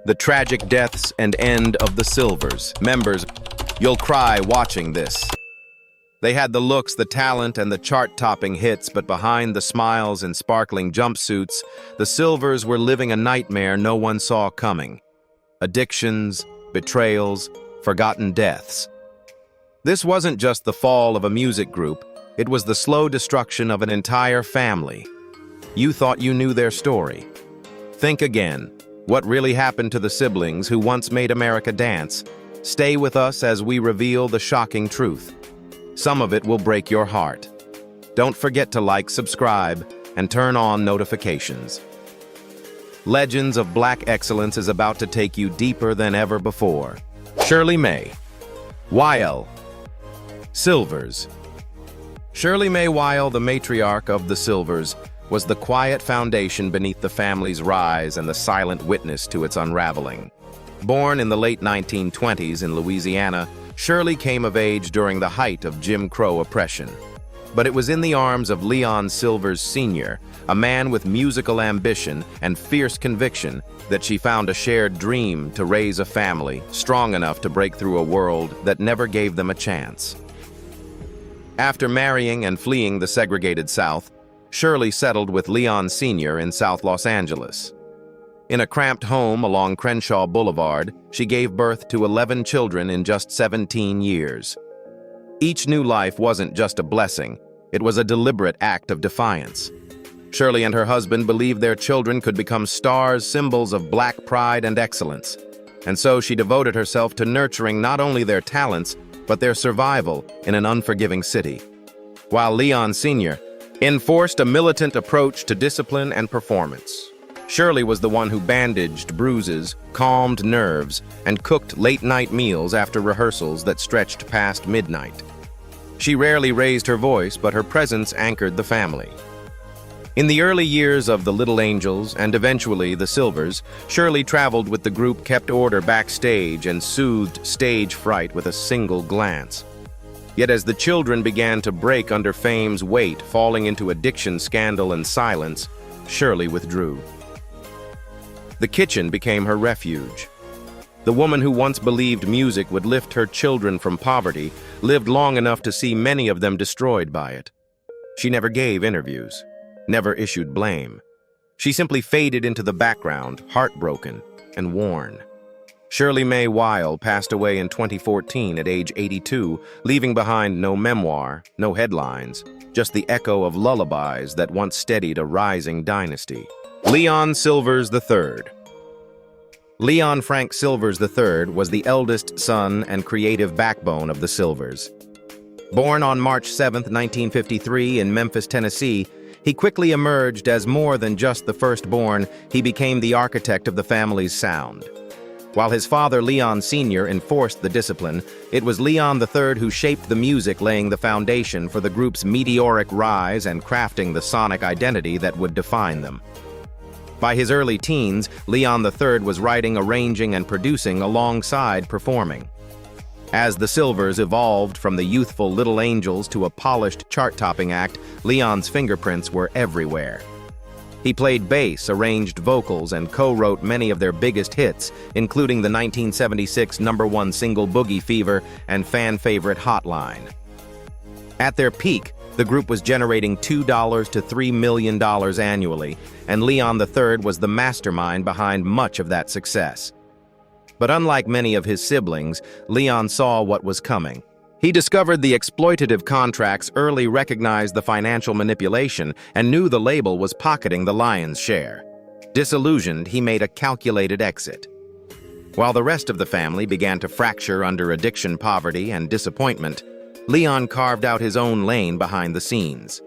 The tragic deaths and end of the Sylvers. Members, you'll cry watching this. They had the looks, the talent, and the chart-topping hits, but behind the smiles and sparkling jumpsuits, the Sylvers were living a nightmare no one saw coming. Addictions, betrayals, forgotten deaths. This wasn't just the fall of a music group, it was the slow destruction of an entire family. You thought you knew their story. Think again. What really happened to the siblings who once made America dance? Stay with us as we reveal the shocking truth. Some of it will break your heart. Don't forget to like, subscribe, and turn on notifications. Legends of Black Excellence is about to take you deeper than ever before. Shirley Mae Weil. Sylvers. Shirley Mae Weil, the matriarch of the Sylvers, was the quiet foundation beneath the family's rise and the silent witness to its unraveling. Born in the late 1920s in Louisiana, Shirley came of age during the height of Jim Crow oppression. But it was in the arms of Leon Sylvers Sr., a man with musical ambition and fierce conviction, that she found a shared dream to raise a family strong enough to break through a world that never gave them a chance. After marrying and fleeing the segregated South, Shirley settled with Leon Sr. in South Los Angeles. In a cramped home along Crenshaw Boulevard, she gave birth to 11 children in just 17 years. Each new life wasn't just a blessing, it was a deliberate act of defiance. Shirley and her husband believed their children could become stars, symbols of Black pride and excellence. And so she devoted herself to nurturing not only their talents, but their survival in an unforgiving city. While Leon Sr. enforced a militant approach to discipline and performance, Shirley was the one who bandaged bruises, calmed nerves, and cooked late-night meals after rehearsals that stretched past midnight. She rarely raised her voice, but her presence anchored the family. In the early years of the Little Angels and eventually the Sylvers, Shirley traveled with the group, kept order backstage, and soothed stage fright with a single glance. Yet as the children began to break under fame's weight, falling into addiction, scandal, and silence, Shirley withdrew. The kitchen became her refuge. The woman who once believed music would lift her children from poverty lived long enough to see many of them destroyed by it. She never gave interviews, never issued blame. She simply faded into the background, heartbroken and worn. Shirley Mae Weil passed away in 2014 at age 82, leaving behind no memoir, no headlines, just the echo of lullabies that once steadied a rising dynasty. Leon Sylvers III. Leon Frank Sylvers III was the eldest son and creative backbone of the Sylvers. Born on March 7, 1953 in Memphis, Tennessee, he quickly emerged as more than just the firstborn. He became the architect of the family's sound. While his father, Leon Sr., enforced the discipline, it was Leon III who shaped the music, laying the foundation for the group's meteoric rise and crafting the sonic identity that would define them. By his early teens, Leon III was writing, arranging, and producing alongside performing. As the Sylvers evolved from the youthful Little Angels to a polished chart-topping act, Leon's fingerprints were everywhere. He played bass, arranged vocals, and co-wrote many of their biggest hits, including the 1976 #1 single Boogie Fever and fan favorite Hotline. At their peak, the group was generating $2 to $3 million annually, and Leon III was the mastermind behind much of that success. But unlike many of his siblings, Leon saw what was coming. He discovered the exploitative contracts early, recognized the financial manipulation, and knew the label was pocketing the lion's share. Disillusioned, he made a calculated exit. While the rest of the family began to fracture under addiction, poverty, and disappointment, Leon carved out his own lane behind the scenes.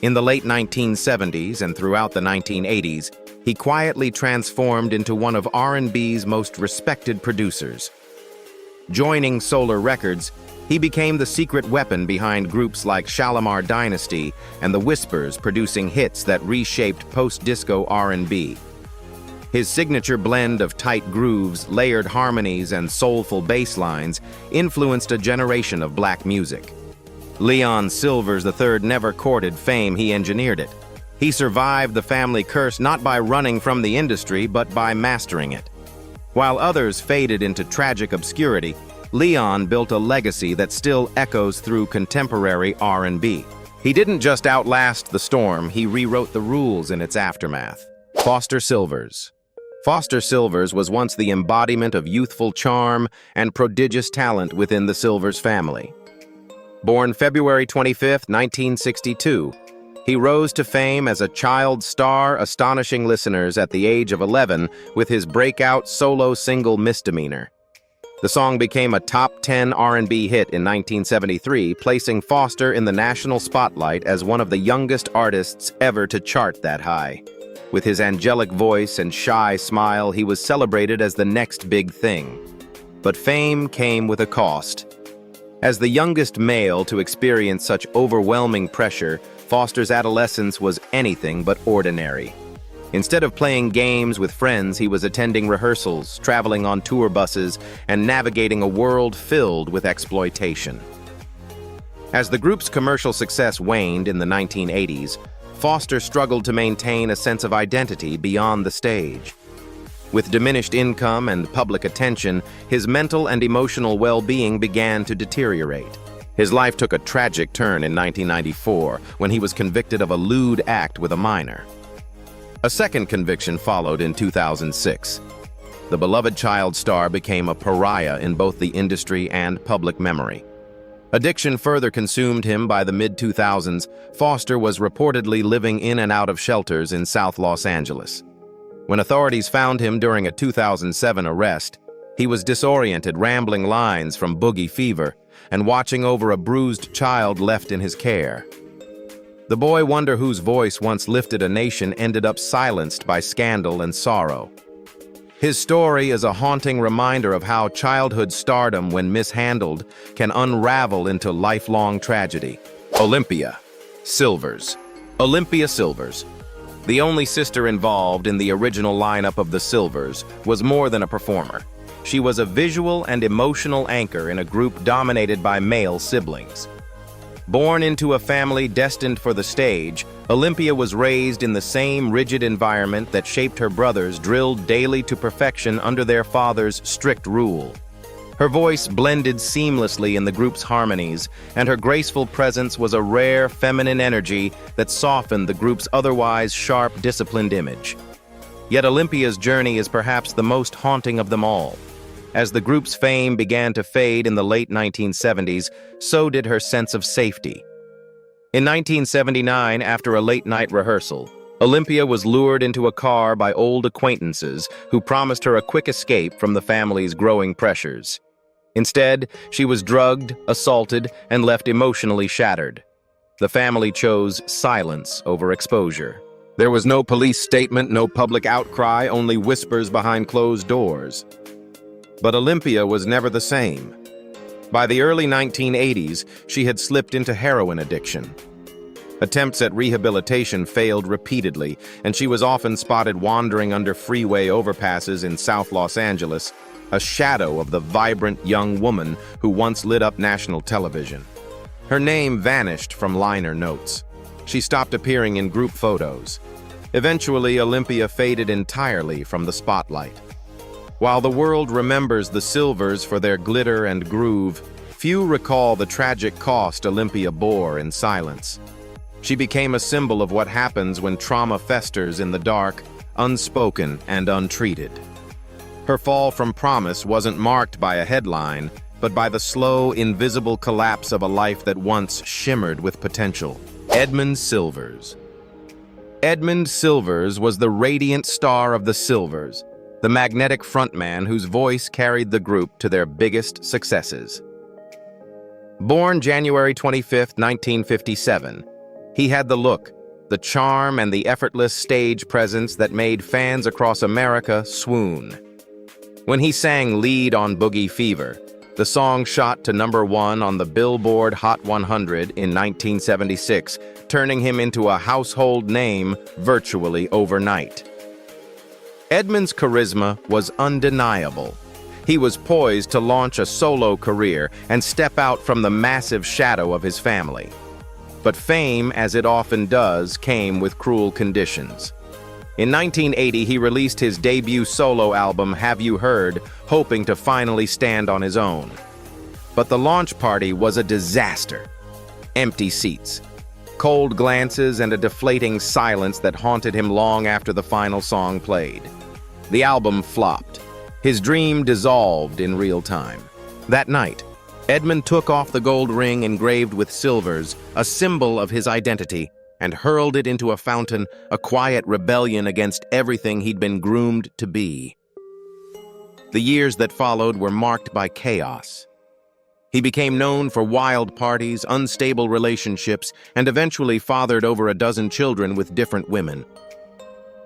In the late 1970s and throughout the 1980s, he quietly transformed into one of R&B's most respected producers. Joining Solar Records, he became the secret weapon behind groups like Shalimar Dynasty and The Whispers, producing hits that reshaped post-disco R&B. His signature blend of tight grooves, layered harmonies, and soulful bass lines influenced a generation of Black music. Leon Sylvers III never courted fame, he engineered it. He survived the family curse not by running from the industry, but by mastering it. While others faded into tragic obscurity, Leon built a legacy that still echoes through contemporary R&B. He didn't just outlast the storm, he rewrote the rules in its aftermath. Foster Sylvers. Foster Sylvers was once the embodiment of youthful charm and prodigious talent within the Sylvers family. Born February 25, 1962, he rose to fame as a child star, astonishing listeners at the age of 11 with his breakout solo single Misdemeanor. The song became a top 10 R&B hit in 1973, placing Foster in the national spotlight as one of the youngest artists ever to chart that high. With his angelic voice and shy smile, he was celebrated as the next big thing. But fame came with a cost. As the youngest male to experience such overwhelming pressure, Foster's adolescence was anything but ordinary. Instead of playing games with friends, he was attending rehearsals, traveling on tour buses, and navigating a world filled with exploitation. As the group's commercial success waned in the 1980s, Foster struggled to maintain a sense of identity beyond the stage. With diminished income and public attention, his mental and emotional well-being began to deteriorate. His life took a tragic turn in 1994 when he was convicted of a lewd act with a minor. A second conviction followed in 2006. The beloved child star became a pariah in both the industry and public memory. Addiction further consumed him. By the mid-2000s, Foster was reportedly living in and out of shelters in South Los Angeles. When authorities found him during a 2007 arrest, he was disoriented, rambling lines from Boogie Fever and watching over a bruised child left in his care. The boy wonder whose voice once lifted a nation ended up silenced by scandal and sorrow. His story is a haunting reminder of how childhood stardom, when mishandled, can unravel into lifelong tragedy. Olympia Sylvers. Olympia Sylvers, the only sister involved in the original lineup of the Sylvers, was more than a performer. She was a visual and emotional anchor in a group dominated by male siblings. Born into a family destined for the stage, Olympia was raised in the same rigid environment that shaped her brothers, drilled daily to perfection under their father's strict rule. Her voice blended seamlessly in the group's harmonies, and her graceful presence was a rare feminine energy that softened the group's otherwise sharp, disciplined image. Yet Olympia's journey is perhaps the most haunting of them all. As the group's fame began to fade in the late 1970s, so did her sense of safety. In 1979, after a late-night rehearsal, Olympia was lured into a car by old acquaintances who promised her a quick escape from the family's growing pressures. Instead, she was drugged, assaulted, and left emotionally shattered. The family chose silence over exposure. There was no police statement, no public outcry, only whispers behind closed doors. But Olympia was never the same. By the early 1980s, she had slipped into heroin addiction. Attempts at rehabilitation failed repeatedly, and she was often spotted wandering under freeway overpasses in South Los Angeles, a shadow of the vibrant young woman who once lit up national television. Her name vanished from liner notes. She stopped appearing in group photos. Eventually, Olympia faded entirely from the spotlight. While the world remembers the Sylvers for their glitter and groove, few recall the tragic cost Olympia bore in silence. She became a symbol of what happens when trauma festers in the dark, unspoken and untreated. Her fall from promise wasn't marked by a headline, but by the slow, invisible collapse of a life that once shimmered with potential. Edmund Sylvers. Edmund Sylvers was the radiant star of the Sylvers, the magnetic frontman whose voice carried the group to their biggest successes. Born January 25, 1957, he had the look, the charm, and the effortless stage presence that made fans across America swoon. When he sang lead on Boogie Fever, the song shot to #1 on the Billboard Hot 100 in 1976, turning him into a household name virtually overnight. Edmund's charisma was undeniable. He was poised to launch a solo career and step out from the massive shadow of his family. But fame, as it often does, came with cruel conditions. In 1980, he released his debut solo album, Have You Heard, hoping to finally stand on his own. But the launch party was a disaster. Empty seats, cold glances, and a deflating silence that haunted him long after the final song played. The album flopped. His dream dissolved in real time. That night, Edmund took off the gold ring engraved with Sylvers, a symbol of his identity, and hurled it into a fountain, a quiet rebellion against everything he'd been groomed to be. The years that followed were marked by chaos. He became known for wild parties, unstable relationships, and eventually fathered over a dozen children with different women.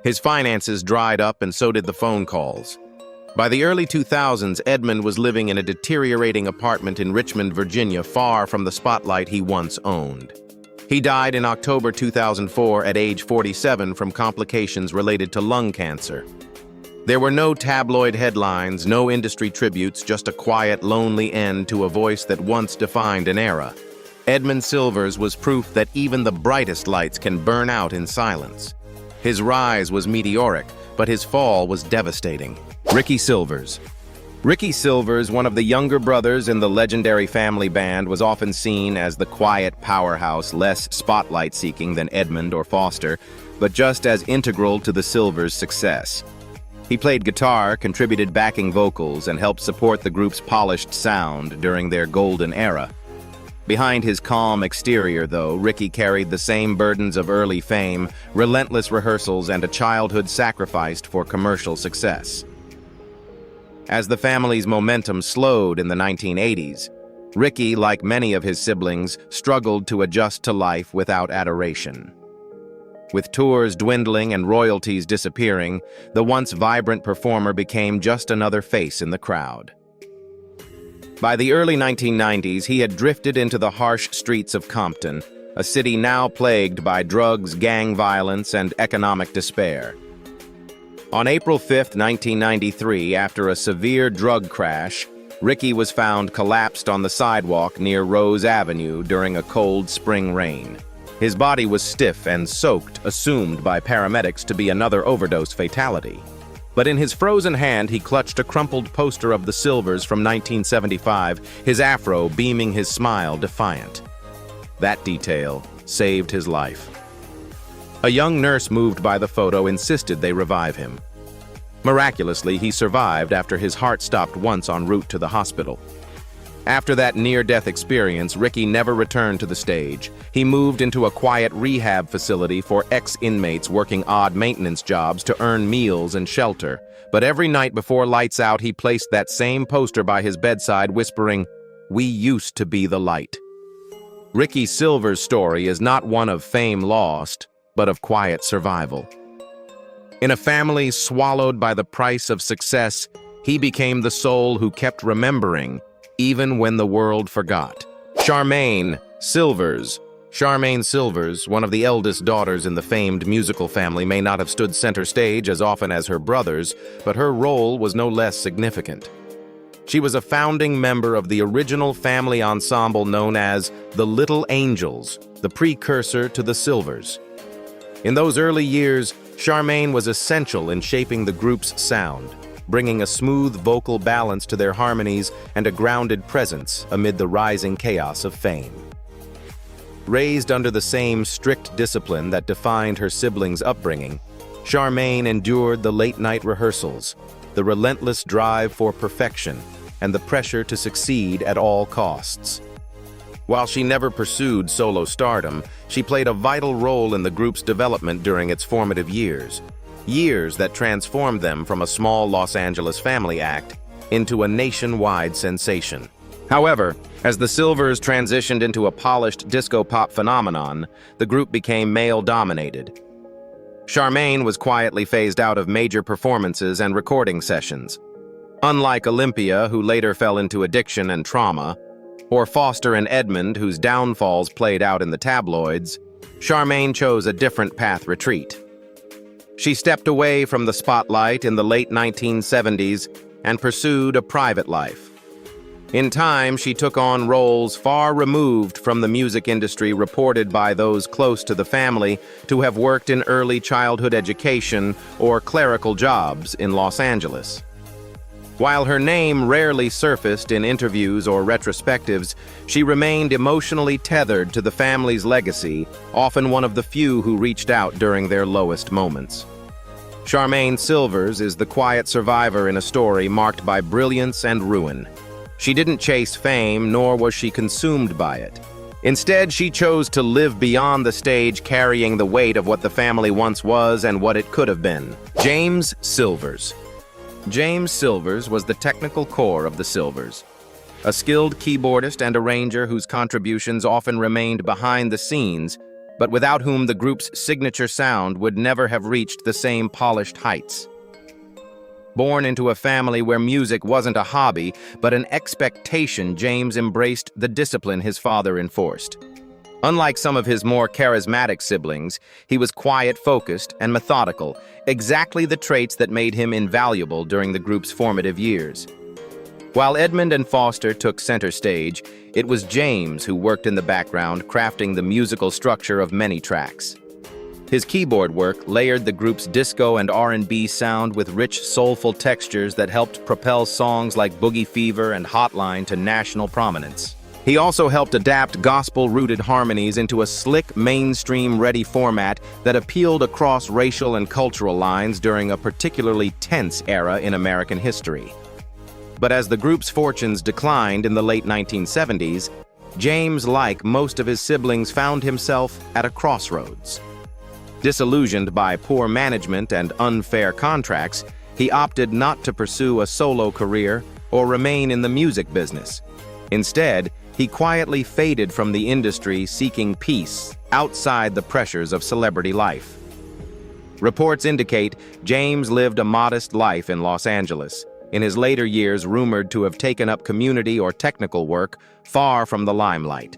His finances dried up, and so did the phone calls. By the early 2000s, Edmund was living in a deteriorating apartment in Richmond, Virginia, far from the spotlight he once owned. He died in October 2004 at age 47 from complications related to lung cancer. There were no tabloid headlines, no industry tributes, just a quiet, lonely end to a voice that once defined an era. Edmund Sylvers was proof that even the brightest lights can burn out in silence. His rise was meteoric, but his fall was devastating. Ricky Sylvers. Ricky Sylvers, one of the younger brothers in the legendary family band, was often seen as the quiet powerhouse, less spotlight-seeking than Edmund or Foster, but just as integral to the Sylvers' success. He played guitar, contributed backing vocals, and helped support the group's polished sound during their golden era. Behind his calm exterior, though, Ricky carried the same burdens of early fame, relentless rehearsals, and a childhood sacrificed for commercial success. As the family's momentum slowed in the 1980s, Ricky, like many of his siblings, struggled to adjust to life without adoration. With tours dwindling and royalties disappearing, the once vibrant performer became just another face in the crowd. By the early 1990s, he had drifted into the harsh streets of Compton, a city now plagued by drugs, gang violence, and economic despair. On April 5, 1993, after a severe drug crash, Ricky was found collapsed on the sidewalk near Rose Avenue during a cold spring rain. His body was stiff and soaked, assumed by paramedics to be another overdose fatality. But in his frozen hand, he clutched a crumpled poster of the Sylvers from 1975, his afro beaming his smile defiant. That detail saved his life. A young nurse moved by the photo insisted they revive him. Miraculously, he survived after his heart stopped once en route to the hospital. After that near-death experience, Ricky never returned to the stage. He moved into a quiet rehab facility for ex-inmates working odd maintenance jobs to earn meals and shelter. But every night before lights out, he placed that same poster by his bedside, whispering, "We used to be the light." Ricky Sylvers' story is not one of fame lost, but of quiet survival. In a family swallowed by the price of success, he became the soul who kept remembering, even when the world forgot. Charmaine Sylvers. Charmaine Sylvers, one of the eldest daughters in the famed musical family, may not have stood center stage as often as her brothers, but her role was no less significant. She was a founding member of the original family ensemble known as the Little Angels, the precursor to the Sylvers. In those early years, Charmaine was essential in shaping the group's sound, bringing a smooth vocal balance to their harmonies and a grounded presence amid the rising chaos of fame. Raised under the same strict discipline that defined her siblings' upbringing, Charmaine endured the late-night rehearsals, the relentless drive for perfection, and the pressure to succeed at all costs. While she never pursued solo stardom, she played a vital role in the group's development during its formative years that transformed them from a small Los Angeles family act into a nationwide sensation. However, as the Sylvers transitioned into a polished disco-pop phenomenon, the group became male-dominated. Charmaine was quietly phased out of major performances and recording sessions. Unlike Olympia, who later fell into addiction and trauma, or Foster and Edmund, whose downfalls played out in the tabloids, Charmaine chose a different path retreat. She stepped away from the spotlight in the late 1970s and pursued a private life. In time, she took on roles far removed from the music industry reported by those close to the family to have worked in early childhood education or clerical jobs in Los Angeles. While her name rarely surfaced in interviews or retrospectives, she remained emotionally tethered to the family's legacy, often one of the few who reached out during their lowest moments. Charmaine Sylvers is the quiet survivor in a story marked by brilliance and ruin. She didn't chase fame, nor was she consumed by it. Instead, she chose to live beyond the stage, carrying the weight of what the family once was and what it could have been. James Sylvers. James Sylvers was the technical core of the Sylvers, a skilled keyboardist and arranger whose contributions often remained behind the scenes, but without whom the group's signature sound would never have reached the same polished heights. Born into a family where music wasn't a hobby, but an expectation, James embraced the discipline his father enforced. Unlike some of his more charismatic siblings, he was quiet, focused, and methodical, exactly the traits that made him invaluable during the group's formative years. While Edmund and Foster took center stage, it was James who worked in the background, crafting the musical structure of many tracks. His keyboard work layered the group's disco and R&B sound with rich, soulful textures that helped propel songs like Boogie Fever and Hotline to national prominence. He also helped adapt gospel-rooted harmonies into a slick, mainstream-ready format that appealed across racial and cultural lines during a particularly tense era in American history. But as the group's fortunes declined in the late 1970s, James, like most of his siblings, found himself at a crossroads. Disillusioned by poor management and unfair contracts, he opted not to pursue a solo career or remain in the music business. Instead, he quietly faded from the industry, seeking peace outside the pressures of celebrity life. Reports indicate James lived a modest life in Los Angeles, in his later years rumored to have taken up community or technical work far from the limelight.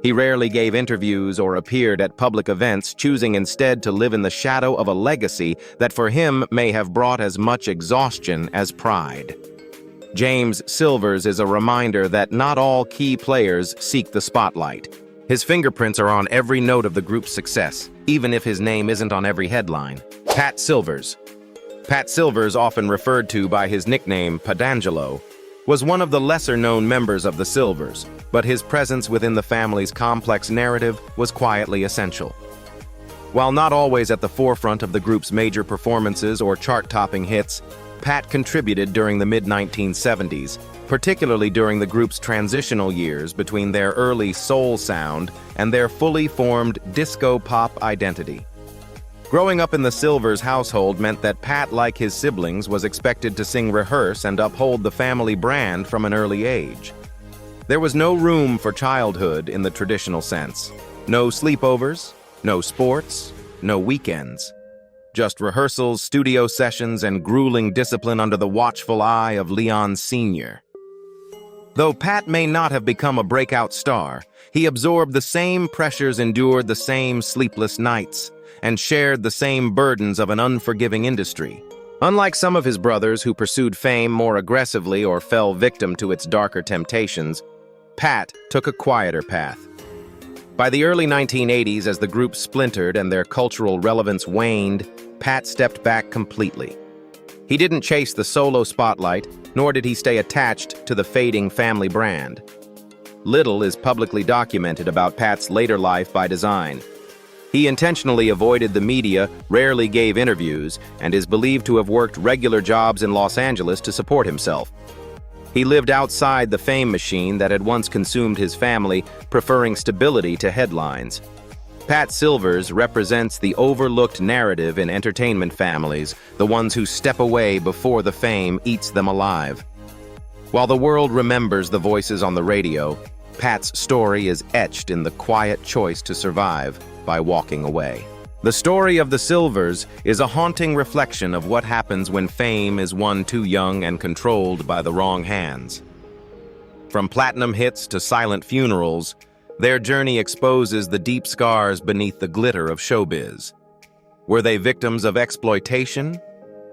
He rarely gave interviews or appeared at public events, choosing instead to live in the shadow of a legacy that for him may have brought as much exhaustion as pride. James Sylvers is a reminder that not all key players seek the spotlight. His fingerprints are on every note of the group's success, even if his name isn't on every headline. Pat Sylvers. Pat Sylvers, often referred to by his nickname Padangelo, was one of the lesser-known members of the Sylvers, but his presence within the family's complex narrative was quietly essential. While not always at the forefront of the group's major performances or chart-topping hits, Pat contributed during the mid-1970s, particularly during the group's transitional years between their early soul sound and their fully formed disco-pop identity. Growing up in the Sylvers household meant that Pat, like his siblings, was expected to sing, rehearse, and uphold the family brand from an early age. There was no room for childhood in the traditional sense. No sleepovers, no sports, no weekends. Just rehearsals, studio sessions, and grueling discipline under the watchful eye of Leon Sr. Though Pat may not have become a breakout star, he absorbed the same pressures, endured the same sleepless nights, and shared the same burdens of an unforgiving industry. Unlike some of his brothers who pursued fame more aggressively or fell victim to its darker temptations, Pat took a quieter path. By the early 1980s, as the group splintered and their cultural relevance waned, Pat stepped back completely. He didn't chase the solo spotlight, nor did he stay attached to the fading family brand. Little is publicly documented about Pat's later life by design. He intentionally avoided the media, rarely gave interviews, and is believed to have worked regular jobs in Los Angeles to support himself. He lived outside the fame machine that had once consumed his family, preferring stability to headlines. Pat Sylvers represents the overlooked narrative in entertainment families, the ones who step away before the fame eats them alive. While the world remembers the voices on the radio, Pat's story is etched in the quiet choice to survive by walking away. The story of the Sylvers is a haunting reflection of what happens when fame is won too young and controlled by the wrong hands. From platinum hits to silent funerals, their journey exposes the deep scars beneath the glitter of showbiz. Were they victims of exploitation,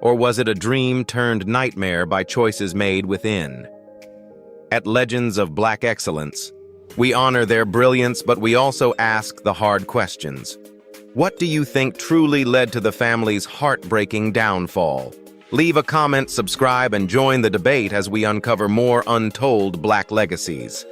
or was it a dream turned nightmare by choices made within? At Legends of Black Excellence, we honor their brilliance, but we also ask the hard questions. What do you think truly led to the family's heartbreaking downfall? Leave a comment, subscribe, and join the debate as we uncover more untold Black legacies.